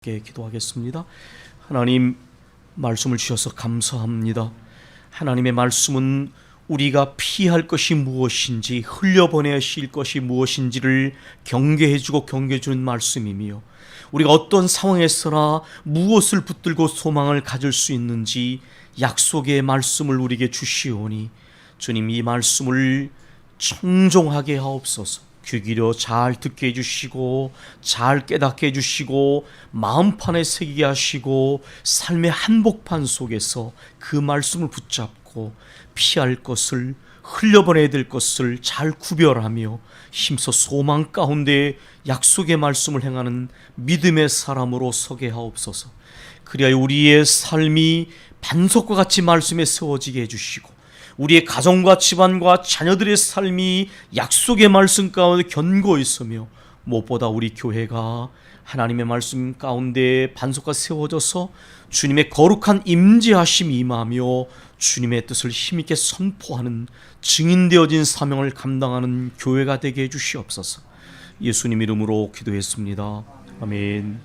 기도하겠습니다. 하나님, 말씀을 주셔서 감사합니다. 하나님의 말씀은 우리가 피할 것이 무엇인지, 흘려보내실 것이 무엇인지를 경계해주고 경계해주는 말씀이며, 우리가 어떤 상황에서나 무엇을 붙들고 소망을 가질 수 있는지 약속의 말씀을 우리에게 주시오니, 주님, 이 말씀을 청종하게 하옵소서. 귀 기울여 잘 듣게 해주시고, 잘 깨닫게 해주시고, 마음판에 새기게 하시고, 삶의 한복판 속에서 그 말씀을 붙잡고 피할 것을, 흘려보내야 될 것을 잘 구별하며 힘써 소망 가운데 약속의 말씀을 행하는 믿음의 사람으로 서게 하옵소서. 그리하여 우리의 삶이 반석과 같이 말씀에 세워지게 해주시고, 우리의 가정과 집안과 자녀들의 삶이 약속의 말씀 가운데 견고히 있으며, 무엇보다 우리 교회가 하나님의 말씀 가운데 반석과 세워져서 주님의 거룩한 임재하심이 임하며 주님의 뜻을 힘있게 선포하는 증인되어진 사명을 감당하는 교회가 되게 해주시옵소서. 예수님 이름으로 기도했습니다. 아멘.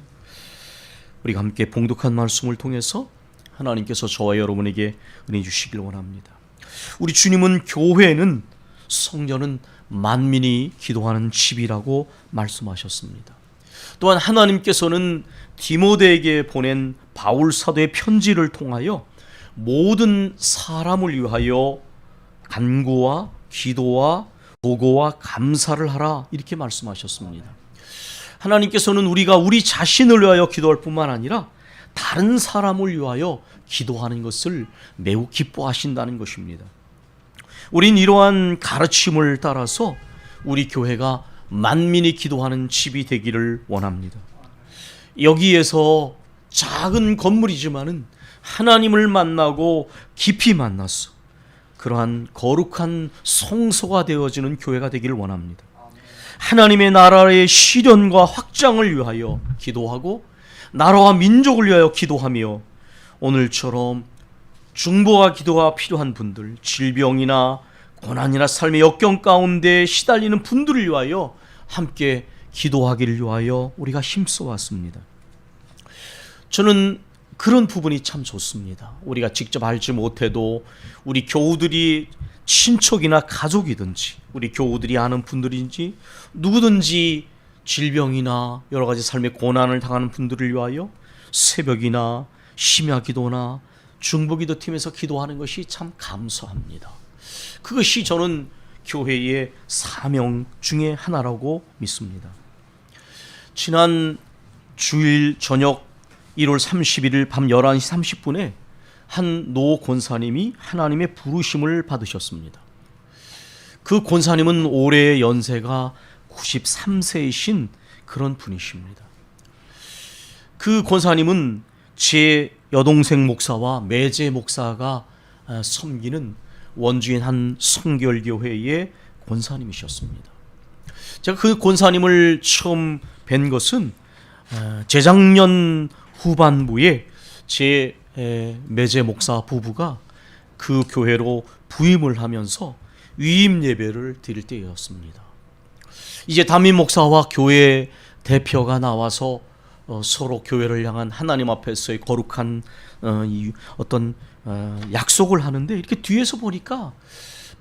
우리가 함께 봉독한 말씀을 통해서 하나님께서 저와 여러분에게 은혜 주시길 원합니다. 우리 주님은 교회는, 성전은 만민이 기도하는 집이라고 말씀하셨습니다. 또한 하나님께서는 디모데에게 보낸 바울 사도의 편지를 통하여 모든 사람을 위하여 간구와 기도와 보고와 감사를 하라, 이렇게 말씀하셨습니다. 하나님께서는 우리가 우리 자신을 위하여 기도할 뿐만 아니라 다른 사람을 위하여 기도하는 것을 매우 기뻐하신다는 것입니다. 우린 이러한 가르침을 따라서 우리 교회가 만민이 기도하는 집이 되기를 원합니다. 여기에서 작은 건물이지만은 하나님을 만나고 깊이 만나서 그러한 거룩한 성소가 되어지는 교회가 되기를 원합니다. 하나님의 나라의 실현과 확장을 위하여 기도하고, 나라와 민족을 위하여 기도하며, 오늘처럼 중보와 기도가 필요한 분들, 질병이나 고난이나 삶의 역경 가운데 시달리는 분들을 위하여 함께 기도하기를 위하여 우리가 힘써 왔습니다. 저는 그런 부분이 참 좋습니다. 우리가 직접 알지 못해도 우리 교우들이 친척이나 가족이든지, 우리 교우들이 아는 분들인지 누구든지 질병이나 여러 가지 삶의 고난을 당하는 분들을 위하여 새벽이나 심야 기도나 중보기도 팀에서 기도하는 것이 참 감사합니다. 그것이 저는 교회의 사명 중에 하나라고 믿습니다. 지난 주일 저녁 1월 31일 밤 11시 30분에 한 노 권사님이 하나님의 부르심을 받으셨습니다. 그 권사님은 올해 연세가 93세이신 그런 분이십니다. 그 권사님은 제 여동생 목사와 매제 목사가 섬기는 원주인 한 성결교회의 권사님이셨습니다. 제가 그 권사님을 처음 뵌 것은 재작년 후반부에 제 매제 목사 부부가 그 교회로 부임을 하면서 위임 예배를 드릴 때였습니다. 이제 담임 목사와 교회 대표가 나와서 서로 교회를 향한 하나님 앞에서의 거룩한 어떤 약속을 하는데, 이렇게 뒤에서 보니까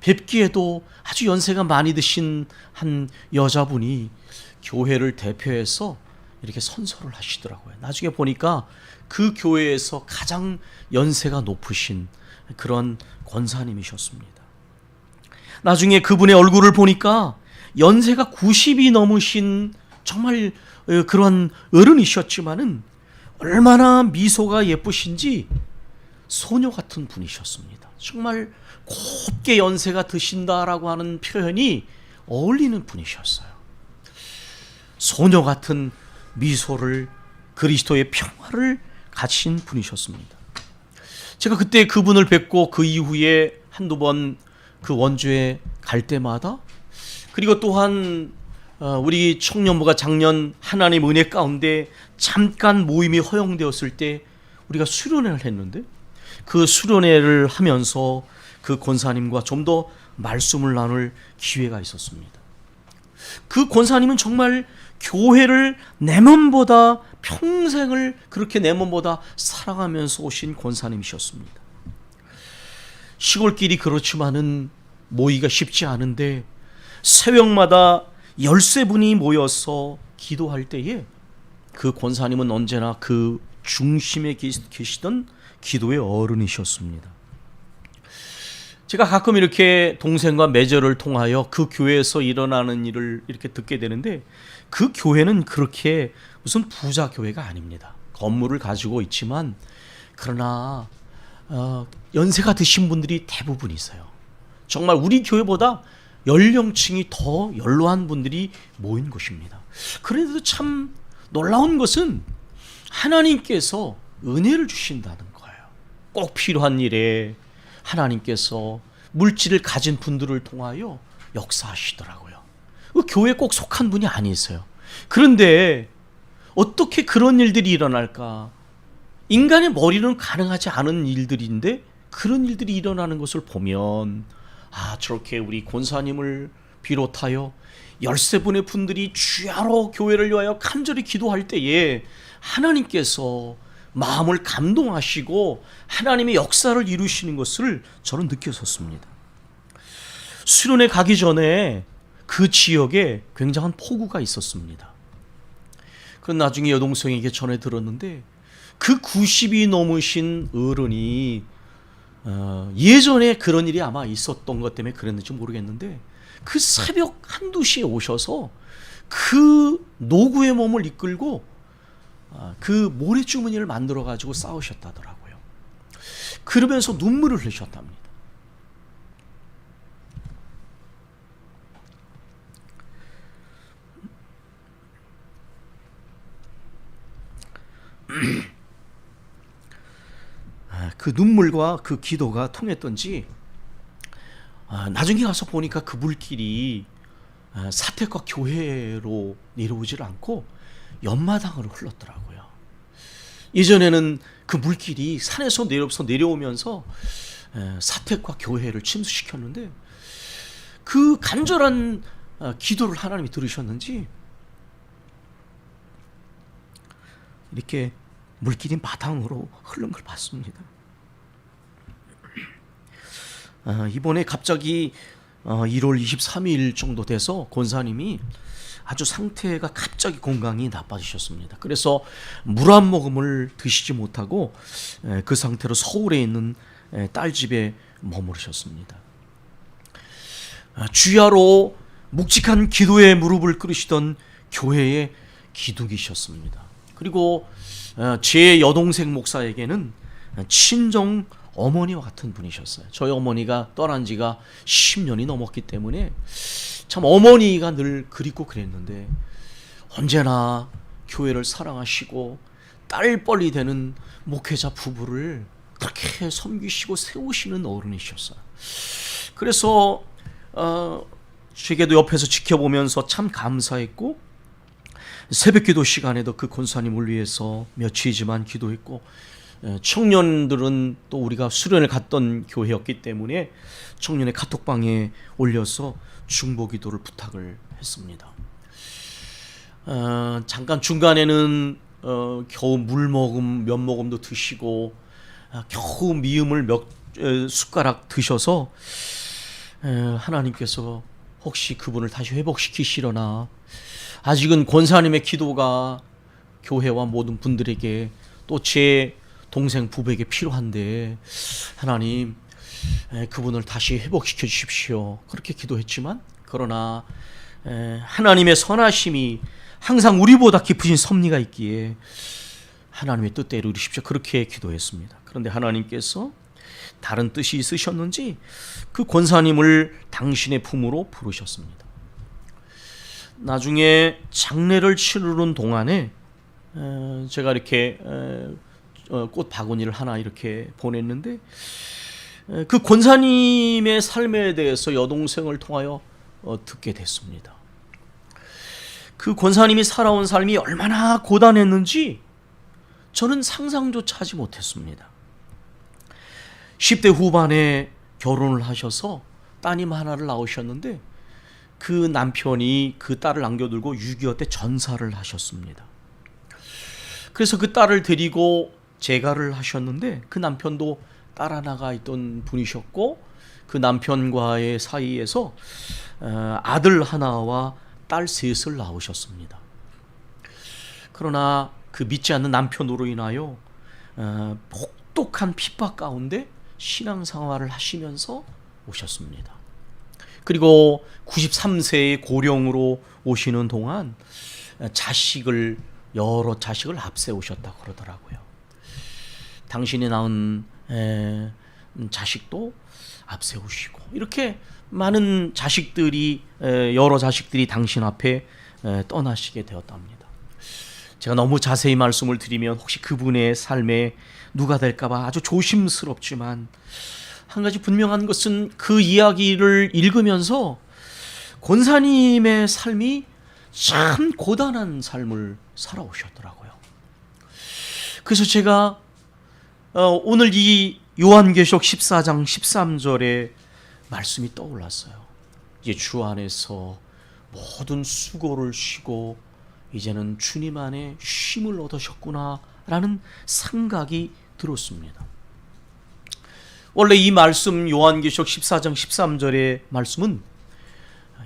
뵙기에도 아주 연세가 많이 드신 한 여자분이 교회를 대표해서 이렇게 선서를 하시더라고요. 나중에 보니까 그 교회에서 가장 연세가 높으신 그런 권사님이셨습니다. 나중에 그분의 얼굴을 보니까 연세가 90이 넘으신 정말 그런 어른이셨지만은 얼마나 미소가 예쁘신지 소녀 같은 분이셨습니다. 정말 곱게 연세가 드신다라고 하는 표현이 어울리는 분이셨어요. 소녀 같은 미소를, 그리스도의 평화를 가진 분이셨습니다. 제가 그때 그분을 뵙고 그 이후에 한두 번 그 원주에 갈 때마다, 그리고 또한 우리 청년부가 작년 하나님 은혜 가운데 잠깐 모임이 허용되었을 때 우리가 수련회를 했는데, 그 수련회를 하면서 그 권사님과 좀 더 말씀을 나눌 기회가 있었습니다. 그 권사님은 정말 교회를 내 몸보다 평생을 그렇게 내 몸보다 사랑하면서 오신 권사님이셨습니다. 시골길이 그렇지만은 모이기가 쉽지 않은데 새벽마다 13분이 모여서 기도할 때에 그 권사님은 언제나 그 중심에 계시던 기도의 어른이셨습니다. 제가 가끔 이렇게 동생과 매절을 통하여 그 교회에서 일어나는 일을 이렇게 듣게 되는데, 그 교회는 그렇게 무슨 부자 교회가 아닙니다. 건물을 가지고 있지만 그러나 연세가 드신 분들이 대부분이세요. 정말 우리 교회보다 연령층이 더 연로한 분들이 모인 곳입니다. 그런데도 참 놀라운 것은 하나님께서 은혜를 주신다는 거예요. 꼭 필요한 일에 하나님께서 물질을 가진 분들을 통하여 역사하시더라고요. 그 교회에 꼭 속한 분이 아니세요. 그런데 어떻게 그런 일들이 일어날까? 인간의 머리는 가능하지 않은 일들인데 그런 일들이 일어나는 것을 보면, 저렇게 우리 권사님을 비롯하여 13분의 분들이 주야로 교회를 위하여 간절히 기도할 때에 하나님께서 마음을 감동하시고 하나님의 역사를 이루시는 것을 저는 느꼈었습니다. 수련회 가기 전에 그 지역에 굉장한 폭우가 있었습니다. 그건 나중에 여동생에게 전해 들었는데, 그 90이 넘으신 어른이 예전에 그런 일이 아마 있었던 것 때문에 그랬는지 모르겠는데, 그 새벽 1-2시에 오셔서 그 노구의 몸을 이끌고 그 모래주머니를 만들어 가지고 싸우셨다더라고요. 그러면서 눈물을 흘리셨답니다. 그 눈물과 그 기도가 통했던지 나중에 가서 보니까 그 물길이 사택과 교회로 내려오질 않고 옆마당으로 흘렀더라고요. 예전에는 그 물길이 산에서 내려오면서 사택과 교회를 침수시켰는데, 그 간절한 기도를 하나님이 들으셨는지 이렇게 물길이 마당으로 흐른 걸 봤습니다. 이번에 갑자기 1월 23일 정도 돼서 권사님이 아주 상태가 갑자기 건강이 나빠지셨습니다. 그래서 물 한 모금을 드시지 못하고 그 상태로 서울에 있는 딸 집에 머무르셨습니다. 주야로 묵직한 기도에 무릎을 꿇으시던 교회의 기둥이셨습니다. 그리고 제 여동생 목사에게는 친정 어머니와 같은 분이셨어요. 저희 어머니가 떠난 지가 10년이 넘었기 때문에 참 어머니가 늘 그립고 그랬는데, 언제나 교회를 사랑하시고 딸뻘이 되는 목회자 부부를 그렇게 섬기시고 세우시는 어른이셨어요. 그래서 제게도 옆에서 지켜보면서 참 감사했고, 새벽기도 시간에도 그 권사님을 위해서 며칠이지만 기도했고, 청년들은 또 우리가 수련을 갔던 교회였기 때문에 청년의 카톡방에 올려서 중보기도를 부탁을 했습니다. 잠깐 중간에는 겨우 몇 모금도 드시고 겨우 미음을 몇 숟가락 드셔서 하나님께서 혹시 그분을 다시 회복시키시려나, 아직은 권사님의 기도가 교회와 모든 분들에게 또 제 동생 부부에게 필요한데 하나님 그분을 다시 회복시켜 주십시오. 그렇게 기도했지만, 그러나 하나님의 선하심이 항상 우리보다 깊으신 섭리가 있기에 하나님의 뜻대로 이루십시오. 그렇게 기도했습니다. 그런데 하나님께서 다른 뜻이 있으셨는지 그 권사님을 당신의 품으로 부르셨습니다. 나중에 장례를 치르는 동안에 제가 이렇게 꽃 바구니를 하나 이렇게 보냈는데, 그 권사님의 삶에 대해서 여동생을 통하여 듣게 됐습니다. 그 권사님이 살아온 삶이 얼마나 고단했는지 저는 상상조차 하지 못했습니다. 10대 후반에 결혼을 하셔서 따님 하나를 낳으셨는데, 그 남편이 그 딸을 남겨두고 6.25 때 전사를 하셨습니다. 그래서 그 딸을 데리고 재가를 하셨는데 그 남편도 딸 하나가 있던 분이셨고 그 남편과의 사이에서 아들 하나와 딸 셋을 낳으셨습니다. 그러나 그 믿지 않는 남편으로 인하여 혹독한 핍박 가운데 신앙생활을 하시면서 오셨습니다. 그리고 93세의 고령으로 오시는 동안 여러 자식을 앞세우셨다고 그러더라고요. 당신이 낳은 자식도 앞세우시고 이렇게 많은 여러 자식들이 당신 앞에 떠나시게 되었답니다. 제가 너무 자세히 말씀을 드리면 혹시 그분의 삶에 누가 될까봐 아주 조심스럽지만 한 가지 분명한 것은 그 이야기를 읽으면서 권사님의 삶이 참 고단한 삶을 살아오셨더라고요. 그래서 제가 오늘 이 요한계시록 14장 13절의 말씀이 떠올랐어요. 이제 주 안에서 모든 수고를 쉬고 이제는 주님 안에 쉼을 얻으셨구나 라는 생각이 들었습니다. 원래 이 말씀 요한계시록 14장 13절의 말씀은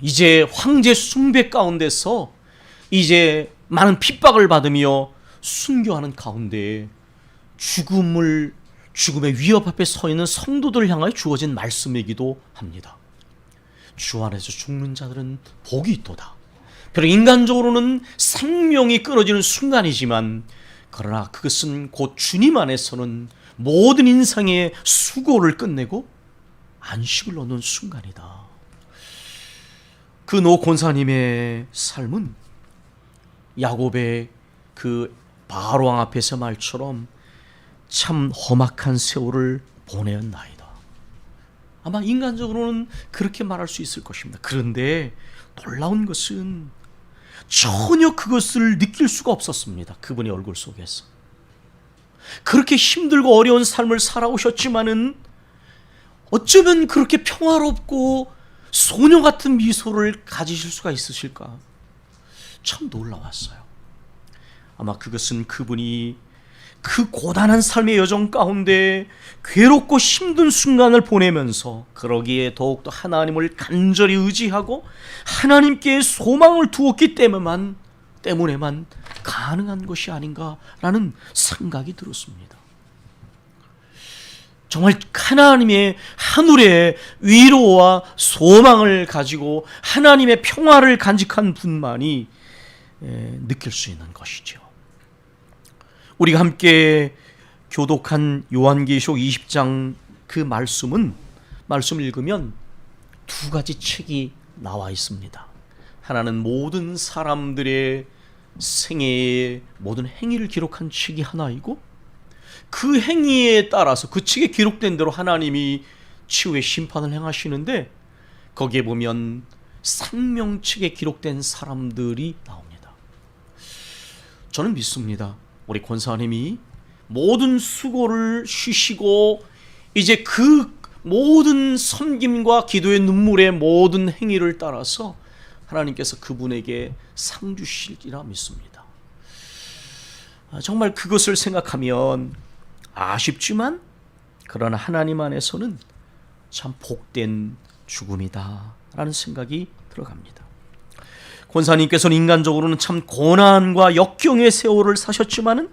이제 황제 숭배 가운데서 이제 많은 핍박을 받으며 순교하는 가운데 죽음의 위협 앞에 서 있는 성도들을 향하여 주어진 말씀이기도 합니다. 주 안에서 죽는 자들은 복이 있도다. 비록 인간적으로는 생명이 끊어지는 순간이지만 그러나 그것은 곧 주님 안에서는 모든 인생의 수고를 끝내고 안식을 얻는 순간이다. 그 노 권사님의 삶은 야곱의 그 바로왕 앞에서 말처럼 참 험악한 세월을 보내었나이다. 아마 인간적으로는 그렇게 말할 수 있을 것입니다. 그런데 놀라운 것은 전혀 그것을 느낄 수가 없었습니다. 그분의 얼굴 속에서. 그렇게 힘들고 어려운 삶을 살아오셨지만은 어쩌면 그렇게 평화롭고 소녀 같은 미소를 가지실 수가 있으실까? 참 놀라웠어요. 아마 그것은 그분이 그 고단한 삶의 여정 가운데 괴롭고 힘든 순간을 보내면서 그러기에 더욱더 하나님을 간절히 의지하고 하나님께 소망을 두었기 때문에만 가능한 것이 아닌가라는 생각이 들었습니다. 정말 하나님의 하늘의 위로와 소망을 가지고 하나님의 평화를 간직한 분만이 느낄 수 있는 것이죠. 우리가 함께 교독한 요한계시록 20장 그 말씀을 읽으면 두 가지 책이 나와 있습니다. 하나는 모든 사람들의 생애의 모든 행위를 기록한 책이 하나이고 그 행위에 따라서 그 책에 기록된 대로 하나님이 치유의 심판을 행하시는데 거기에 보면 생명책에 기록된 사람들이 나옵니다. 저는 믿습니다. 우리 권사님이 모든 수고를 쉬시고 이제 그 모든 섬김과 기도의 눈물의 모든 행위를 따라서 하나님께서 그분에게 상 주시리라 믿습니다. 정말 그것을 생각하면 아쉽지만 그러나 하나님 안에서는 참 복된 죽음이다 라는 생각이 들어갑니다. 권사님께서는 인간적으로는 참 고난과 역경의 세월을 사셨지만은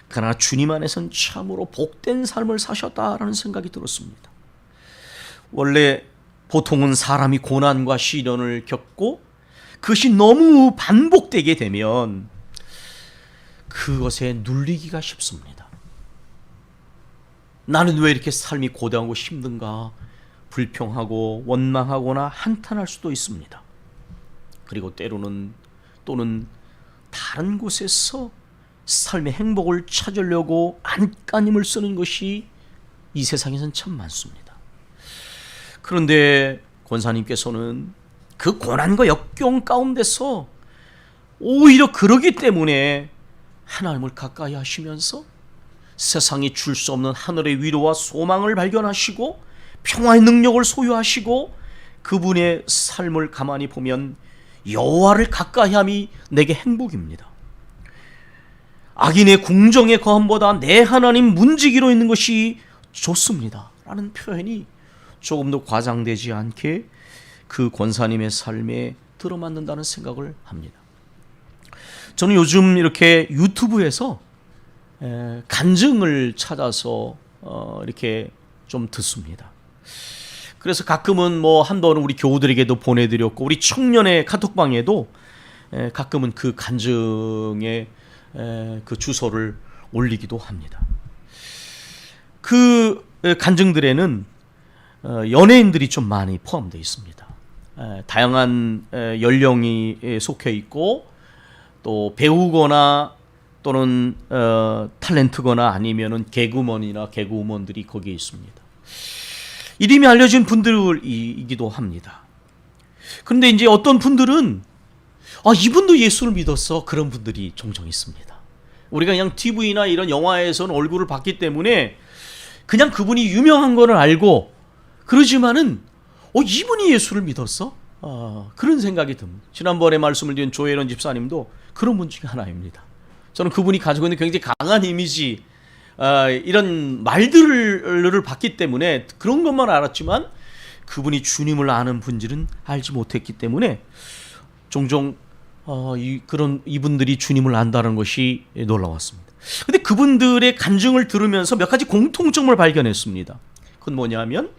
그러나 주님 안에서는 참으로 복된 삶을 사셨다라는 생각이 들었습니다. 원래 보통은 사람이 고난과 시련을 겪고 그것이 너무 반복되게 되면 그것에 눌리기가 쉽습니다. 나는 왜 이렇게 삶이 고단하고 힘든가 불평하고 원망하거나 한탄할 수도 있습니다. 그리고 때로는 또는 다른 곳에서 삶의 행복을 찾으려고 안간힘을 쓰는 것이 이 세상에선 참 많습니다. 그런데 권사님께서는 그 고난과 역경 가운데서 오히려 그러기 때문에 하나님을 가까이 하시면서 세상이 줄 수 없는 하늘의 위로와 소망을 발견하시고 평화의 능력을 소유하시고 그분의 삶을 가만히 보면 여호와를 가까이함이 내게 행복입니다. 악인의 궁정의 거함보다 내 하나님 문지기로 있는 것이 좋습니다 라는 표현이 조금 더 과장되지 않게 그 권사님의 삶에 들어맞는다는 생각을 합니다. 저는 요즘 이렇게 유튜브에서 간증을 찾아서 이렇게 좀 듣습니다. 그래서 가끔은 뭐 한 번은 우리 교우들에게도 보내드렸고 우리 청년의 카톡방에도 가끔은 그 간증의 그 주소를 올리기도 합니다. 그 간증들에는 연예인들이 좀 많이 포함되어 있습니다. 다양한 연령이 속해 있고 또 배우거나 또는 탤런트거나 아니면은 개그맨이나 개그우먼들이 거기에 있습니다. 이름이 알려진 분들이기도 합니다. 그런데 이제 어떤 분들은 이분도 예수를 믿었어, 그런 분들이 종종 있습니다. 우리가 그냥 TV나 이런 영화에서는 얼굴을 봤기 때문에 그냥 그분이 유명한 거는 알고 그러지만은 이분이 예수를 믿었어? 그런 생각이 듭니다. 지난번에 말씀을 드린 조혜련 집사님도 그런 분 중에 하나입니다. 저는 그분이 가지고 있는 굉장히 강한 이미지, 이런 말들을 봤기 때문에 그런 것만 알았지만 그분이 주님을 아는 분들은 알지 못했기 때문에 종종 이분들이 주님을 안다는 것이 놀라웠습니다. 근데 그분들의 간증을 들으면서 몇 가지 공통점을 발견했습니다. 그건 뭐냐면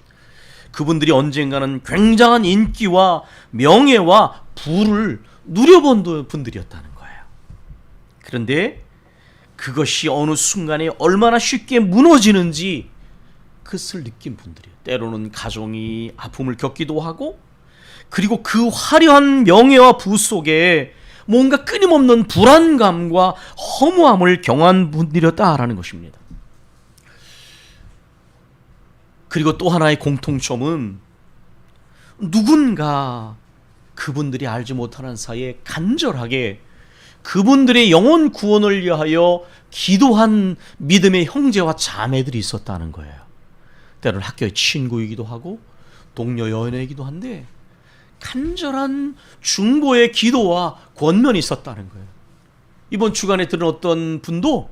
그분들이 언젠가는 굉장한 인기와 명예와 부를 누려본 분들이었다는 거예요. 그런데 그것이 어느 순간에 얼마나 쉽게 무너지는지 그것을 느낀 분들이에요. 때로는 가정이 아픔을 겪기도 하고 그리고 그 화려한 명예와 부 속에 뭔가 끊임없는 불안감과 허무함을 경험한 분들이었다라는 것입니다. 그리고 또 하나의 공통점은 누군가 그분들이 알지 못하는 사이에 간절하게 그분들의 영혼 구원을 위하여 기도한 믿음의 형제와 자매들이 있었다는 거예요. 때로는 학교의 친구이기도 하고 동료 연애이기도 한데 간절한 중보의 기도와 권면이 있었다는 거예요. 이번 주간에 들은 어떤 분도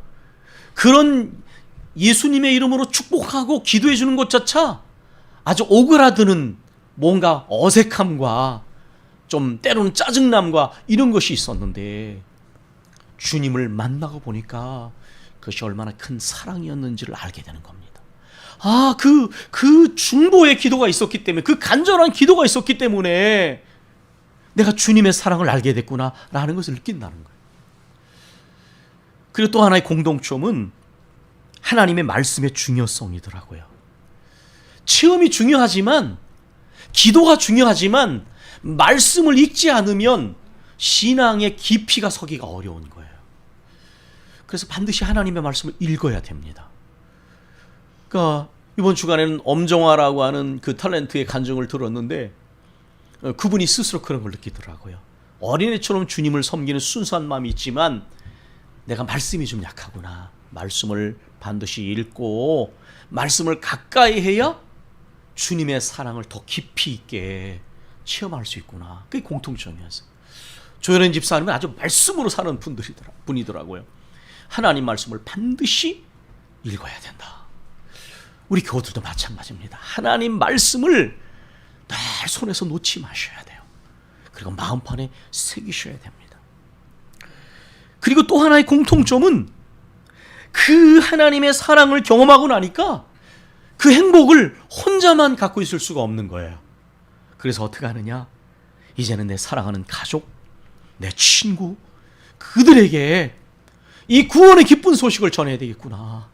그런 예수님의 이름으로 축복하고 기도해 주는 것조차 아주 오그라드는 뭔가 어색함과 좀 때로는 짜증남과 이런 것이 있었는데 주님을 만나고 보니까 그것이 얼마나 큰 사랑이었는지를 알게 되는 겁니다. 그 중보의 기도가 있었기 때문에, 그 간절한 기도가 있었기 때문에 내가 주님의 사랑을 알게 됐구나라는 것을 느낀다는 거예요. 그리고 또 하나의 공동점은 하나님의 말씀의 중요성이더라고요. 체험이 중요하지만, 기도가 중요하지만 말씀을 읽지 않으면 신앙의 깊이가 서기가 어려운 거예요. 그래서 반드시 하나님의 말씀을 읽어야 됩니다. 그러니까 이번 주간에는 엄정화라고 하는 그 탤런트의 간증을 들었는데 그분이 스스로 그런 걸 느끼더라고요. 어린애처럼 주님을 섬기는 순수한 마음이 있지만 내가 말씀이 좀 약하구나. 말씀을 반드시 읽고 말씀을 가까이 해야 주님의 사랑을 더 깊이 있게 체험할 수 있구나. 그게 공통점이었어요. 조혜련 집사님은 아주 말씀으로 사는 분이더라고요. 하나님 말씀을 반드시 읽어야 된다. 우리 교우들도 마찬가지입니다. 하나님 말씀을 늘 손에서 놓지 마셔야 돼요. 그리고 마음판에 새기셔야 됩니다. 그리고 또 하나의 공통점은 그 하나님의 사랑을 경험하고 나니까 그 행복을 혼자만 갖고 있을 수가 없는 거예요. 그래서 어떻게 하느냐? 이제는 내 사랑하는 가족, 내 친구, 그들에게 이 구원의 기쁜 소식을 전해야 되겠구나.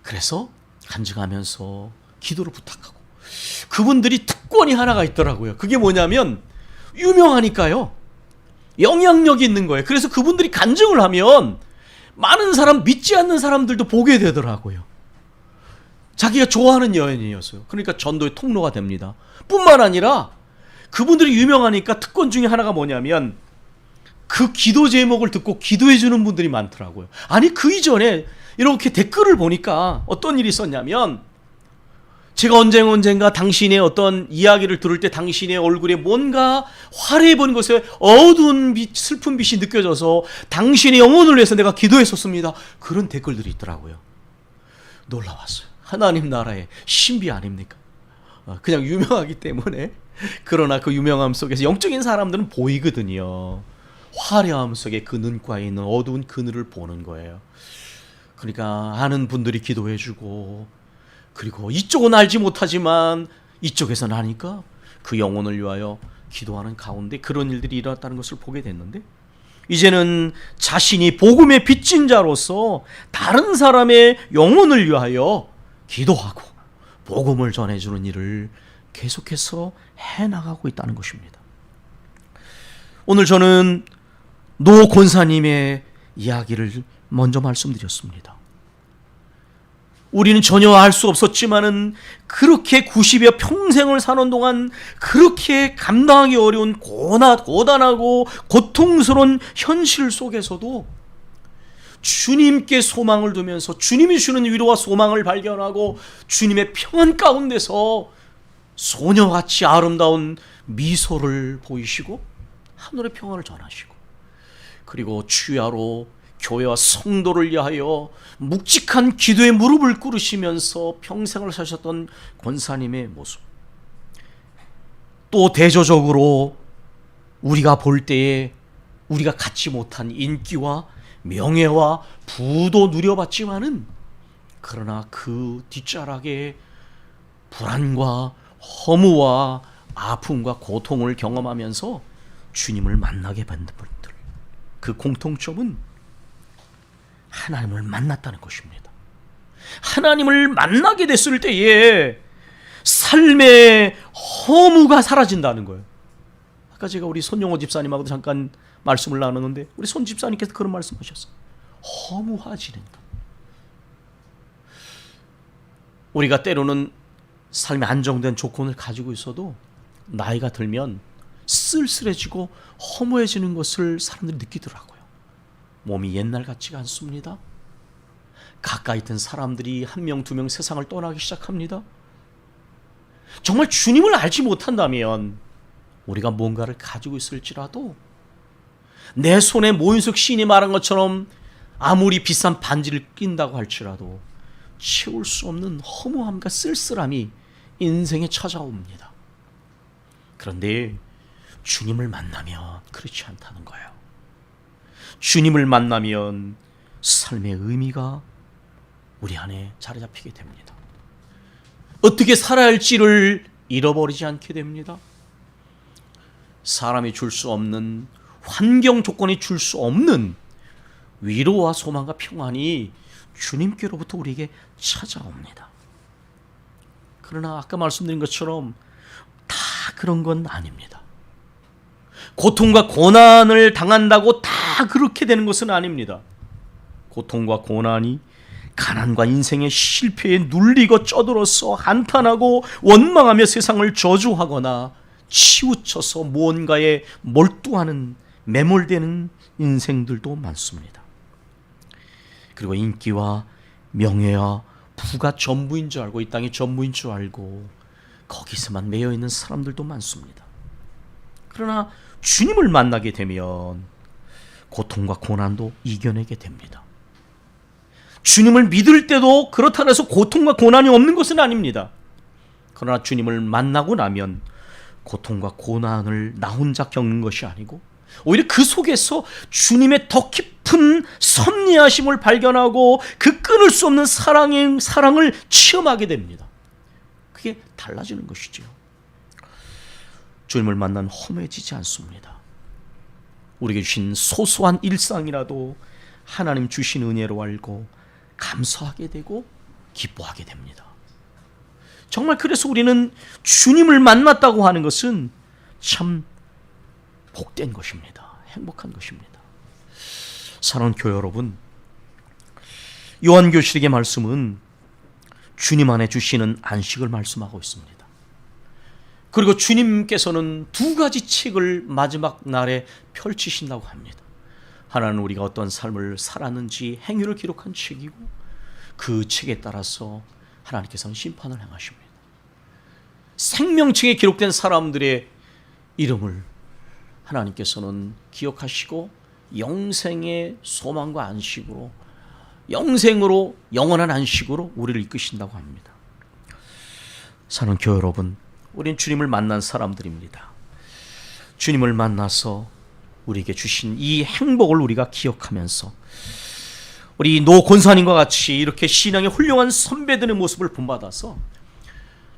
그래서 간증하면서 기도를 부탁하고, 그분들이 특권이 하나가 있더라고요. 그게 뭐냐면 유명하니까요. 영향력이 있는 거예요. 그래서 그분들이 간증을 하면 많은 사람, 믿지 않는 사람들도 보게 되더라고요. 자기가 좋아하는 여인이었어요. 그러니까 전도의 통로가 됩니다. 뿐만 아니라 그분들이 유명하니까 특권 중에 하나가 뭐냐면 그 기도 제목을 듣고 기도해 주는 분들이 많더라고요. 아니 그 이전에 이렇게 댓글을 보니까 어떤 일이 있었냐면 제가 언젠가 당신의 어떤 이야기를 들을 때 당신의 얼굴에 뭔가 화려해 보이는 것에 어두운 빛, 슬픈 빛이 느껴져서 당신의 영혼을 위해서 내가 기도했었습니다. 그런 댓글들이 있더라고요. 놀라웠어요. 하나님 나라의 신비 아닙니까? 그냥 유명하기 때문에. 그러나 그 유명함 속에서 영적인 사람들은 보이거든요. 화려함 속에 그 눈가에 있는 어두운 그늘을 보는 거예요. 그러니까 아는 분들이 기도해 주고, 그리고 이쪽은 알지 못하지만 이쪽에서는 아니까 그 영혼을 위하여 기도하는 가운데 그런 일들이 일어났다는 것을 보게 됐는데, 이제는 자신이 복음의 빚진 자로서 다른 사람의 영혼을 위하여 기도하고 복음을 전해주는 일을 계속해서 해나가고 있다는 것입니다. 오늘 저는 노 권사님의 이야기를 먼저 말씀드렸습니다. 우리는 전혀 알 수 없었지만은 그렇게 90여 평생을 사는 동안 그렇게 감당하기 어려운 고단하고 고통스러운 현실 속에서도 주님께 소망을 두면서 주님이 주는 위로와 소망을 발견하고 주님의 평안 가운데서 소녀같이 아름다운 미소를 보이시고 하늘의 평안을 전하시고, 그리고 주야로 교회와 성도를 위하여 묵직한 기도의 무릎을 꿇으시면서 평생을 사셨던 권사님의 모습, 또 대조적으로 우리가 볼 때에 우리가 갖지 못한 인기와 명예와 부도 누려봤지만은, 그러나 그 뒷자락에 불안과 허무와 아픔과 고통을 경험하면서 주님을 만나게 된 분들, 그 공통점은 하나님을 만났다는 것입니다. 하나님을 만나게 됐을 때에 삶의 허무가 사라진다는 거예요. 아까 제가 우리 손용호 집사님하고도 잠깐 말씀을 나누는데 우리 손 집사님께서 그런 말씀하셨어요. 허무하지는 것. 우리가 때로는 삶의 안정된 조건을 가지고 있어도 나이가 들면 쓸쓸해지고 허무해지는 것을 사람들이 느끼더라고요. 몸이 옛날 같지가 않습니다. 가까이 있던 사람들이 한 명, 두 명 세상을 떠나기 시작합니다. 정말 주님을 알지 못한다면 우리가 뭔가를 가지고 있을지라도 내 손에 모윤석 시인이 말한 것처럼 아무리 비싼 반지를 낀다고 할지라도 채울 수 없는 허무함과 쓸쓸함이 인생에 찾아옵니다. 그런데 주님을 만나면 그렇지 않다는 거예요. 주님을 만나면 삶의 의미가 우리 안에 자리 잡히게 됩니다. 어떻게 살아야 할지를 잃어버리지 않게 됩니다. 사람이 줄 수 없는, 환경 조건이 줄 수 없는 위로와 소망과 평안이 주님께로부터 우리에게 찾아옵니다. 그러나 아까 말씀드린 것처럼 다 그런 건 아닙니다. 고통과 고난을 당한다고 다 그렇게 되는 것은 아닙니다. 고통과 고난이 가난과 인생의 실패에 눌리고 쩌들어서 한탄하고 원망하며 세상을 저주하거나 치우쳐서 무언가에 몰두하는, 매몰되는 인생들도 많습니다. 그리고 인기와 명예와 부가 전부인 줄 알고, 이 땅이 전부인 줄 알고 거기서만 매여 있는 사람들도 많습니다. 그러나 주님을 만나게 되면 고통과 고난도 이겨내게 됩니다. 주님을 믿을 때도 그렇다고 해서 고통과 고난이 없는 것은 아닙니다. 그러나 주님을 만나고 나면 고통과 고난을 나 혼자 겪는 것이 아니고 오히려 그 속에서 주님의 더 깊은 섭리하심을 발견하고 그 끊을 수 없는 사랑을 체험하게 됩니다. 그게 달라지는 것이죠. 주님을 만나면 허무해지지 않습니다. 우리에게 주신 소소한 일상이라도 하나님 주신 은혜로 알고 감사하게 되고 기뻐하게 됩니다. 정말 그래서 우리는 주님을 만났다고 하는 것은 참 복된 것입니다. 행복한 것입니다. 사랑하는 교회 여러분, 요한계시록의 말씀은 주님 안에 주시는 안식을 말씀하고 있습니다. 그리고 주님께서는 두 가지 책을 마지막 날에 펼치신다고 합니다. 하나는 우리가 어떤 삶을 살았는지 행위를 기록한 책이고, 그 책에 따라서 하나님께서는 심판을 행하십니다. 생명책에 기록된 사람들의 이름을 하나님께서는 기억하시고 영생의 소망과 안식으로, 영생으로, 영원한 안식으로 우리를 이끄신다고 합니다. 사는 교회 여러분, 우린 주님을 만난 사람들입니다. 주님을 만나서 우리에게 주신 이 행복을 우리가 기억하면서 우리 노 권사님과 같이 이렇게 신앙의 훌륭한 선배들의 모습을 본받아서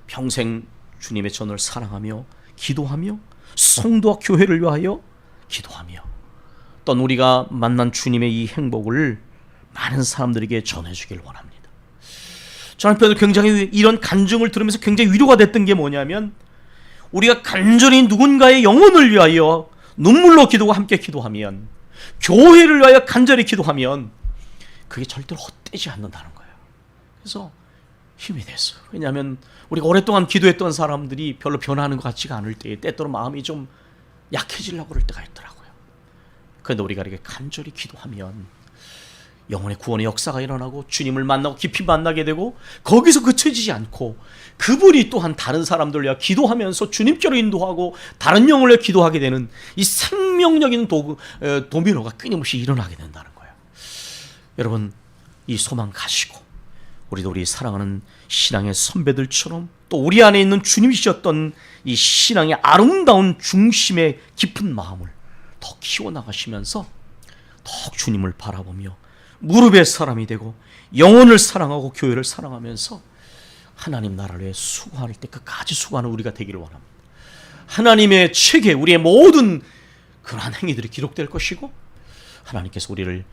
평생 주님의 전을 사랑하며 기도하며 성도와 교회를 위하여 기도하며 또 우리가 만난 주님의 이 행복을 많은 사람들에게 전해주길 원합니다. 저는 한편으로 굉장히 이런 간증을 들으면서 굉장히 위로가 됐던 게 뭐냐면, 우리가 간절히 누군가의 영혼을 위하여 눈물로 기도하고 함께 기도하면, 교회를 위하여 간절히 기도하면 그게 절대로 헛되지 않는다는 거예요. 그래서 힘이 됐어요. 왜냐하면 우리가 오랫동안 기도했던 사람들이 별로 변하는 것 같지가 않을 때에 때때로 마음이 좀 약해지려고 그럴 때가 있더라고요. 그런데 우리가 이렇게 간절히 기도하면 영혼의 구원의 역사가 일어나고 주님을 만나고 깊이 만나게 되고, 거기서 그쳐지지 않고 그분이 또한 다른 사람들을 위해 기도하면서 주님께로 인도하고 다른 영혼을 위해 기도하게 되는 이 생명력인 도미노가 끊임없이 일어나게 된다는 거예요. 여러분, 이 소망 가지고 우리도 우리 사랑하는 신앙의 선배들처럼 또 우리 안에 있는 주님이셨던 이 신앙의 아름다운 중심의 깊은 마음을 더 키워나가시면서 더욱 주님을 바라보며 무릎의 사람이 되고 영혼을 사랑하고 교회를 사랑하면서 하나님 나라를 위해 수고할 때 끝까지 수고하는 우리가 되기를 원합니다. 하나님의 책에 우리의 모든 그러한 행위들이 기록될 것이고, 하나님께서 우리를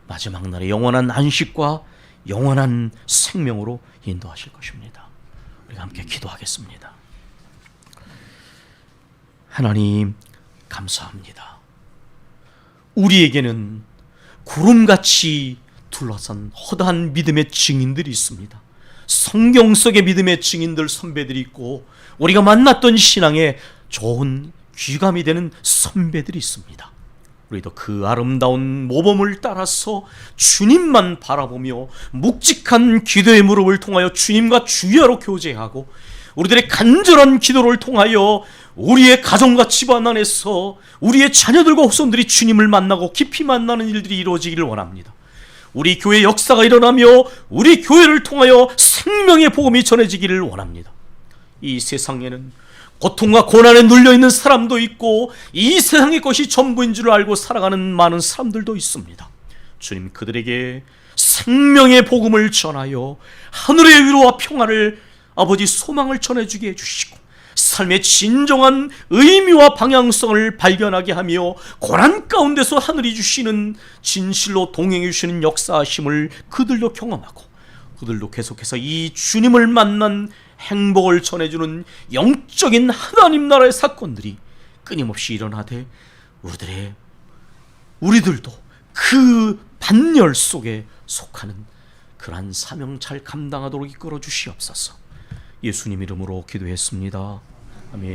마지막 날에 영원한 안식과 영원한 생명으로 인도하실 것입니다. 우리가 함께 기도하겠습니다. 하나님, 감사합니다. 우리에게는 구름같이 둘러싼 허다한 믿음의 증인들이 있습니다. 성경 속의 믿음의 증인들, 선배들이 있고, 우리가 만났던 신앙에 좋은 귀감이 되는 선배들이 있습니다. 우리도 그 아름다운 모범을 따라서 주님만 바라보며 묵직한 기도의 무릎을 통하여 주님과 주야로 교제하고, 우리들의 간절한 기도를 통하여 우리의 가정과 집안 안에서 우리의 자녀들과 후손들이 주님을 만나고 깊이 만나는 일들이 이루어지기를 원합니다. 우리 교회 역사가 일어나며 우리 교회를 통하여 생명의 복음이 전해지기를 원합니다. 이 세상에는 고통과 고난에 눌려있는 사람도 있고, 이 세상의 것이 전부인 줄 알고 살아가는 많은 사람들도 있습니다. 주님, 그들에게 생명의 복음을 전하여 하늘의 위로와 평화를, 아버지 소망을 전해주게 해주시고, 삶의 진정한 의미와 방향성을 발견하게 하며 고난 가운데서 하늘이 주시는 진실로 동행해 주시는 역사하심을 그들도 경험하고, 그들도 계속해서 이 주님을 만난 행복을 전해주는 영적인 하나님 나라의 사건들이 끊임없이 일어나되, 우리들도 그 반열 속에 속하는 그러한 사명 잘 감당하도록 이끌어 주시옵소서. 예수님 이름으로 기도했습니다. 아멘.